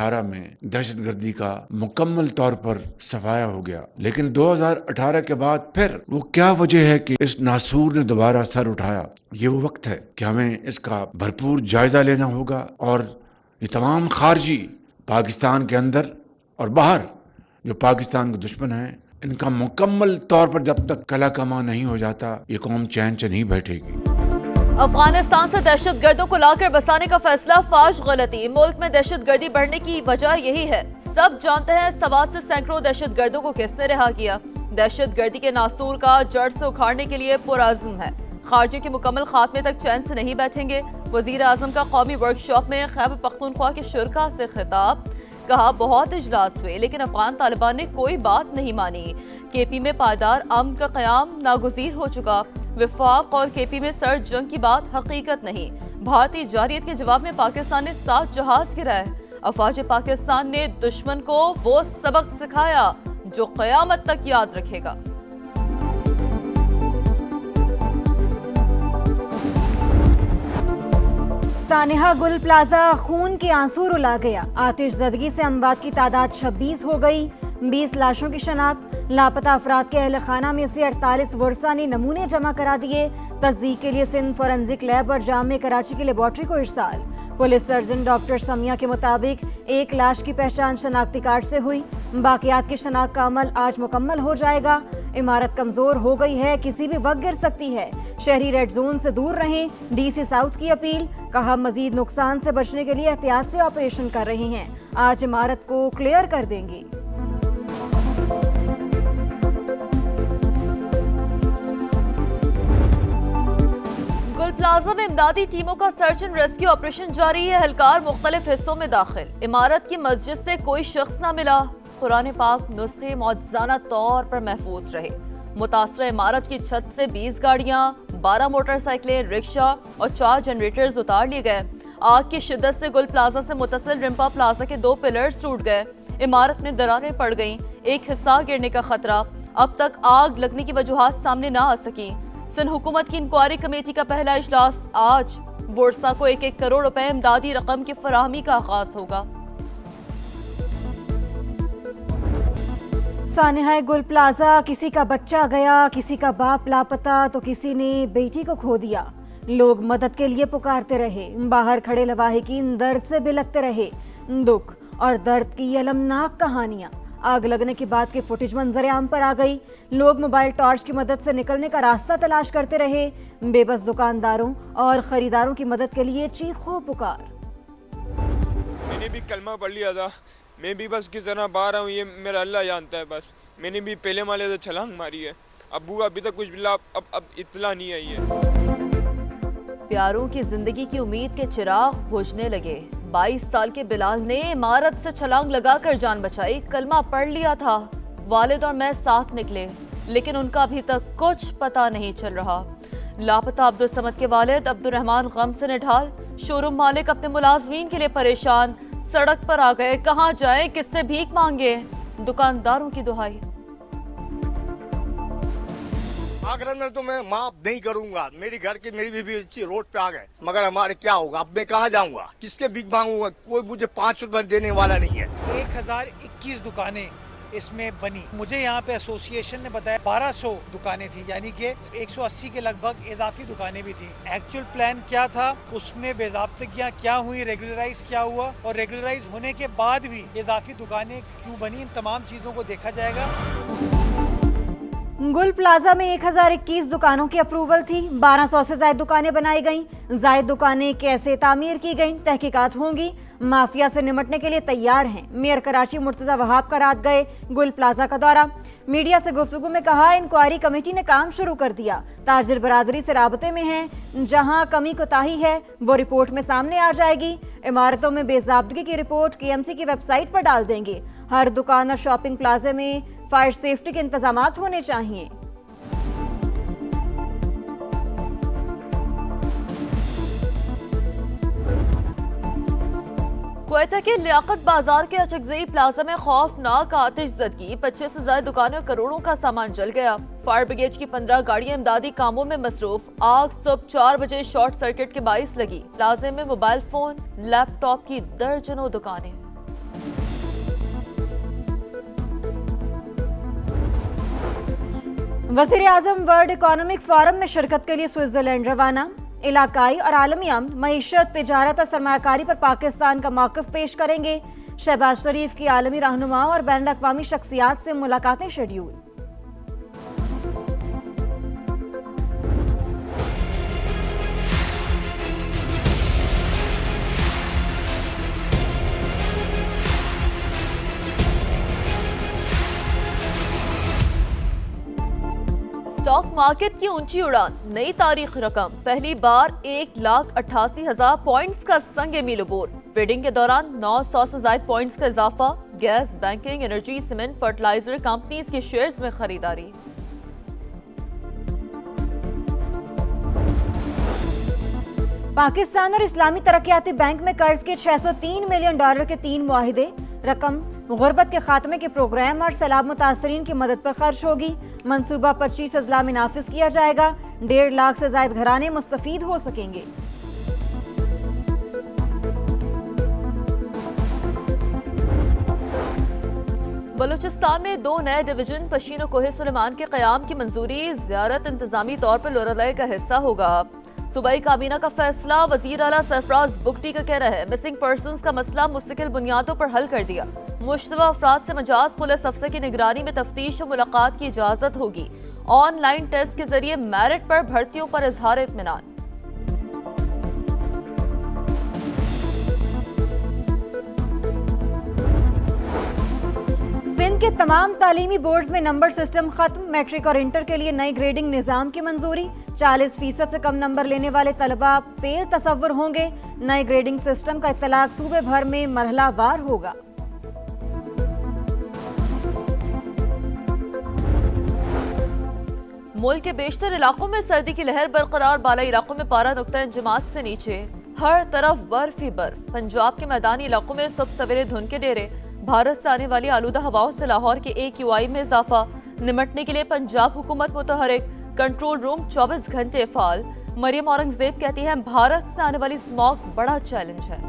2018 में दहशतगर्दी का मुकम्मल तौर पर सफाया हो गया, लेकिन 2018 के बाद फिर वो क्या वजह है कि इस नासूर ने दोबारा सर उठाया? ये वो वक्त है कि हमें इसका भरपूर जायजा लेना होगा और ये तमाम खारजी पाकिस्तान के अंदर और बाहर जो पाकिस्तान के दुश्मन हैं, इनका मुकम्मल तौर पर जब तक कला कमा नहीं हो जाता, ये कौम चैन से नहीं बैठेगी। अफगानिस्तान से दहशतगर्दों को लाकर बसाने का फैसला फाश गलती। मुल्क में दहशतगर्दी बढ़ने की वजह यही है। सब जानते हैं सवात से सैकड़ों दहशतगर्दों को किसने रिहा किया। दहशतगर्दी के नासूर का जड़ से उखाड़ने के लिए पुरअज़्म है। खारजी के मुकम्मल खात्मे तक चैन से नहीं बैठेंगे। वजीर आजम का कौमी वर्कशॉप में खैबर पख्तूनख्वा के शुरा से खिताब। कहा, बहुत इजलास हुए लेकिन अफगान तालिबान ने कोई बात नहीं मानी। केपी में पायदार अमन का क़याम नागुज़ीर हो चुका। विफाक और केपी में सर्द जंग की बात हकीकत नहीं। भारतीय जारियत के जवाब में पाकिस्तान ने 7 जहाज गिराए। अफवाज पाकिस्तान ने दुश्मन को वो सबक सिखाया जो क़यामत तक याद रखेगा। सानिहा गुल प्लाजा खून के आंसू रुला गया। आतिशज़दगी से अमवात की तादाद 26 हो गई। 20 लाशों की शनाख्त। लापता अफराद के अहल खाना में से 48 वर्षा ने नमूने जमा करा दिए। तस्दीक के लिए सिंध फॉरेंसिक लैब और जामे कराची की लेबॉर्ट्री को इरसाल। पुलिस सर्जन डॉक्टर समिया के मुताबिक एक लाश की पहचान शनाख्ती कार्ड से हुई। बाकियात की शनाख्त का अमल आज मुकम्मल हो जाएगा। इमारत कमजोर हो गई है, किसी भी वक्त गिर सकती है। शहरी रेड जोन से दूर रहें, डीसी साउथ की अपील। कहा, मजीद नुकसान से बचने के लिए एहतियात से ऑपरेशन कर रहे हैं। आज इमारत को क्लियर कर देंगे। गुल प्लाजा में इमदादी टीमों का सर्च एंड रेस्क्यू ऑपरेशन जारी है। एहलकार मुख्तलिफ हिस्सों में दाखिल। इमारत की मस्जिद से कोई शख्स न मिला। कुरान पाक नुस्खे मौजज़ाना तौर पर महफूज रहे। मुतासरा इमारत की छत से 20 गाड़ियां, 12 मोटरसाइकिलें, रिक्शा और 4 जनरेटर्स उतार लिए गए। आग की शिद्दत से गुल प्लाजा से मुत्तसिल रिम्पा प्लाजा के 2 पिलर्स टूट गए। इमारत में दरारें पड़ गईं। एक हिस्सा गिरने का खतरा। अब तक आग लगने की वजूहात सामने न आ सकी। सिंध हुकूमत की इंक्वायरी कमेटी का पहला इजलास आज। वर्सा को 1-1 करोड़ रुपए इमदादी रकम की फराहमी का आगाज होगा। सानिहा गुल प्लाजा, किसी का बच्चा गया, किसी का बाप लापता तो किसी ने बेटी को खो दिया। लोग मदद के लिए पुकारते रहे। बाहर खड़े लवाहिकीन दर्द से बिलखते रहे। दुख और दर्द की अलमनाक कहानियां। आग लगने के बाद की फुटेज मंजर आम पर आ गई। लोग मोबाइल टॉर्च की मदद से निकलने का रास्ता तलाश करते रहे। बेबस दुकानदारों और खरीदारों की मदद के लिए चीखो पुकार। मैंने भी कलमा पढ़ लिया था, मैं भी बस किस तरह बाहर आऊँ ये मेरा अल्लाह जानता है। बस मैंने भी पहले वाले तो छलांग मारी है। अबू अभी तक कुछ अब इत्तला नहीं आई है। प्यारों की जिंदगी की उम्मीद के चिराग बुझने लगे। 22 साल के बिलाल ने इमारत से छलांग लगाकर जान बचाई। कलमा पढ़ लिया था। वालिद और मैं साथ निकले, लेकिन उनका अभी तक कुछ पता नहीं चल रहा। लापता अब्दुल समद के वालिद अब्दुल रहमान गम से निढाल। शोरूम मालिक अपने मुलाजमीन के लिए परेशान। सड़क पर आ गए, कहां जाएं, किससे भीख मांगे। दुकानदारों की दुहाई। आगरा में तो मैं माफ नहीं करूंगा। मेरी घर की मेरी बीवी बच्ची रोड पे आ गए, मगर हमारे क्या होगा? अब मैं कहाँ जाऊंगा, किसके भीख मांगूंगा? कोई मुझे 5 रुपए देने वाला नहीं है। 1021 दुकानें इसमें बनी। मुझे यहाँ पे एसोसिएशन ने बताया 1200 दुकानें थी, यानी कि 180 के लगभग इजाफी दुकानें भी थी। एक्चुअल प्लान क्या था, उसमें बेज़ाब्तगियाँ क्या हुई, रेगुलराइज क्या हुआ और रेगुलराइज होने के बाद भी इजाफी दुकानें क्यों बनी, इन तमाम चीज़ों को देखा जाएगा। गुल प्लाजा में 1021 दुकानों की अप्रूवल थी। 1200 से ज्यादा दुकानें बनाई गईं। ज्यादा दुकानें कैसे तामीर की गईं, तहकीकात होंगी। माफिया से निमटने के लिए तैयार हैं। मेयर कराची मुर्तजा वहाब का रात गए गुल प्लाजा का दौरा। मीडिया से गुफ्तगू में कहा, इंक्वायरी कमेटी ने काम शुरू कर दिया। ताजिर बरादरी से राबते में हैं। जहां कमी कोताही है वो रिपोर्ट में सामने आ जाएगी। इमारतों में बेज़ाब्तगी की रिपोर्ट KMC की वेबसाइट पर डाल देंगे। हर दुकान और शॉपिंग प्लाजे में फायर सेफ्टी के इंतजामात होने चाहिए। क्वेटा के लियाकत बाजार के अचकजई प्लाजा में खौफनाक आतिशज़दगी। 25 से ज्यादा दुकानों और करोड़ों का सामान जल गया। फायर ब्रिगेड की 15 गाड़ियां इमदादी कामों में मसरूफ। आग सुबह 4 बजे शॉर्ट सर्किट के बाइस लगी। प्लाजे में मोबाइल फोन, लैपटॉप की दर्जनों दुकानें। वज़ीर आज़म वर्ल्ड इकोनॉमिक फोरम में शिरकत के लिए स्विट्जरलैंड रवाना। इलाकाई और आलमी अमन, मईशत, तिजारत और सरमायाकारी पर पाकिस्तान का मौक़िफ़ पेश करेंगे। शहबाज शरीफ की आलमी रहनुमाओं और बैन अक़वामी शख्सियात से मुलाकातें शेड्यूल। स्टॉक मार्केट की ऊंची उड़ान, नई तारीख रकम, पहली बार 1,88,000 पॉइंट्स का संग मील अबूर। ट्रेडिंग के दौरान 900 से ज्यादा पॉइंट्स का इजाफा। Gas, banking, energy, cement, fertilizer companies के शेयर्स में खरीदारी। पाकिस्तान और इस्लामी तरक्याती बैंक में कर्ज के $603 मिलियन के 3 मुआहिदे। रकम गुर्बत के खात्मे के प्रोग्राम और सैलाब मुतासरीन की मदद पर खर्च होगी। मंसूबा 25 अजला में नाफिज किया जाएगा। 1.5 लाख से ज्यादा घराने मुस्तफीद हो सकेंगे। बलूचिस्तान में 2 नए डिवीजन पशीनो कोहे सुलेमान के क़याम की मंजूरी। ज़ियारत इंतजामी तौर पर लोरालय का हिस्सा होगा। सूबाई काबीना का फैसला। वज़ीर आला सरफराज बुगटी का कहना है मिसिंग पर्सन्स का मसला मुस्तकिल बुनियादों पर हल कर दिया। मुश्तबा अफराद से मजाज पुलिस अफसर की निगरानी में तफ्तीश और मुलाकात की इजाजत होगी। ऑनलाइन टेस्ट के जरिए मेरिट पर भर्तियों पर इजहार इत्मीनान। सिंध के तमाम तालीमी बोर्ड्स में नंबर सिस्टम खत्म। मैट्रिक और इंटर के लिए नई ग्रेडिंग निज़ाम की मंजूरी। 40% से कम नंबर लेने वाले तलबा फेल तसव्वुर होंगे। नए ग्रेडिंग सिस्टम का इत्तलाक सूबे भर में मरहलावार होगा। मुल्क के बेशतर इलाकों में सर्दी की लहर बरकरार। बालाई इलाकों में पारा नुक्ता जमात से नीचे। हर तरफ बर्फ ही बर्फ। पंजाब के मैदानी इलाकों में सुबह सवेरे धुंध के डेरे। भारत से आने वाली आलूदा हवाओं से लाहौर के AQI में इजाफा। निमटने के लिए पंजाब हुकूमत मुतहरिक। कंट्रोल रूम 24 घंटे फाल। मरियम औरंगजेब कहती हैं भारत से आने वाली स्मॉग बड़ा चैलेंज है।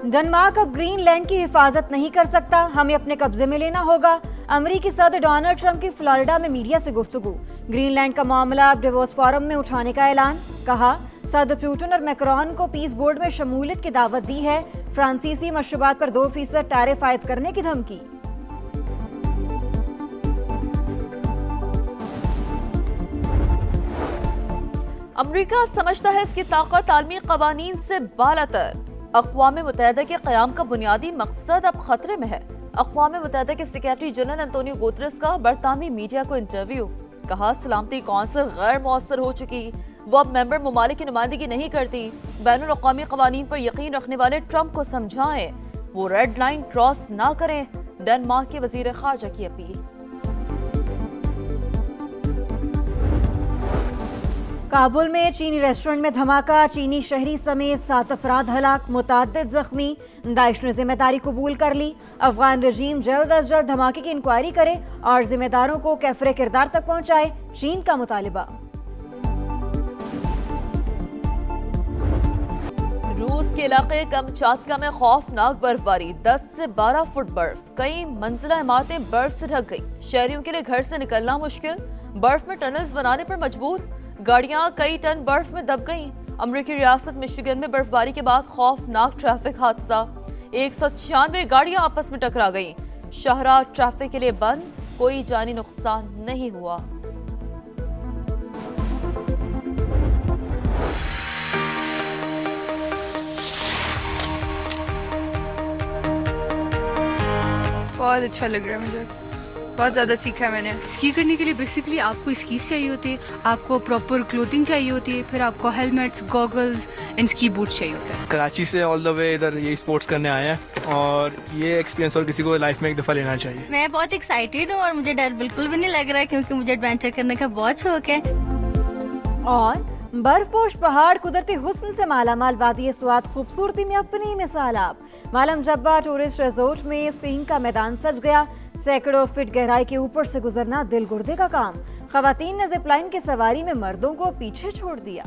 डेनमार्क अब ग्रीनलैंड की हिफाजत नहीं कर सकता, हमें अपने कब्जे में लेना होगा। अमेरिकी सदर डोनाल्ड ट्रंप की फ्लोरिडा में मीडिया से गुफ्तगू। ग्रीनलैंड का मामला अब डेवोस फोरम में उठाने का ऐलान। कहा सदर पुतिन और मैक्रोन को पीस बोर्ड में शमूलियत की दावत दी है। फ्रांसीसी मशरूबात पर 2% टैरिफ आयद करने की धमकी। अमेरिका समझता है इसकी ताकत आलमी कवानीन से बालातर। अक़वाम मुत्तहिदा के क़याम का बुनियादी मकसद अब खतरे में है। अक़वाम मुत्तहिदा के सेक्रेटरी जनरल एंटोनियो गुतेरेस का बरतानवी मीडिया को इंटरव्यू। कहा सलामती कौंसिल गैर मौसर हो चुकी, वो अब मेंबर ममालिक की नुमाइंदगी नहीं करती। बैनुल अक़वामी क़वानीन पर यकीन रखने वाले ट्रंप को समझाएं वो रेड लाइन क्रॉस ना करें। डेनमार्क के वज़ीर ख़ारजा की अपील। काबुल में चीनी रेस्टोरेंट में धमाका। चीनी शहरी समेत 7 अफराद हलाक, मुतअद्दिद जख्मी। दाइश ने जिम्मेदारी कबूल कर ली। अफगान रजीम जल्द अज जल्द धमाके की इंक्वायरी करे और जिम्मेदारों को कैफरे किरदार तक पहुंचाए। चीन का मुतालिबा। रूस के इलाके कमचातका में खौफनाक बर्फबारी। 10 से 12 फुट बर्फ। कई मंजिला इमारतें बर्फ से ढक गई। शहरियों के लिए घर से निकलना मुश्किल। बर्फ में टनल्स बनाने पर मजबूर। गाड़ियां कई टन बर्फ में दब गईं। अमेरिकी रियासत मिशिगन में बर्फबारी के बाद खौफनाक ट्रैफिक हादसा। 196 गाड़ियां आपस में टकरा गईं। शहरा ट्रैफिक के लिए बंद। कोई जानी नुकसान नहीं हुआ। बहुत अच्छा लग रहा है मुझे, बहुत ज़्यादा सीखा है मैंने। स्की करने के लिए बेसिकली आपको स्कीज चाहिए होती है, आपको प्रॉपर क्लोथिंग चाहिए होती है, फिर आपको helmets, goggles and ski boots चाहिए होते हैं। कराची से ऑल द वे इधर ये स्पोर्ट्स करने आए हैं और ये एक्सपीरियंस और किसी को लाइफ में एक दफ़ा लेना चाहिए। मैं बहुत एक्साइटेड हूँ और मुझे डर बिल्कुल भी नहीं लग रहा है क्योंकि मुझे एडवेंचर करने का बहुत शौक है। और बर्फपोश पहाड़ कुदरती हुस्न से मालामाल वादी स्वाद खूबसूरती में अपनी मिसाल आप। मालम जब्बा टूरिस्ट रिजोर्ट में स्कीइंग का मैदान सज गया। सैकड़ों फीट गहराई के ऊपर से गुजरना दिल गुर्दे का काम। खवातीन ने जिपलाइन की सवारी में मर्दों को पीछे छोड़ दिया।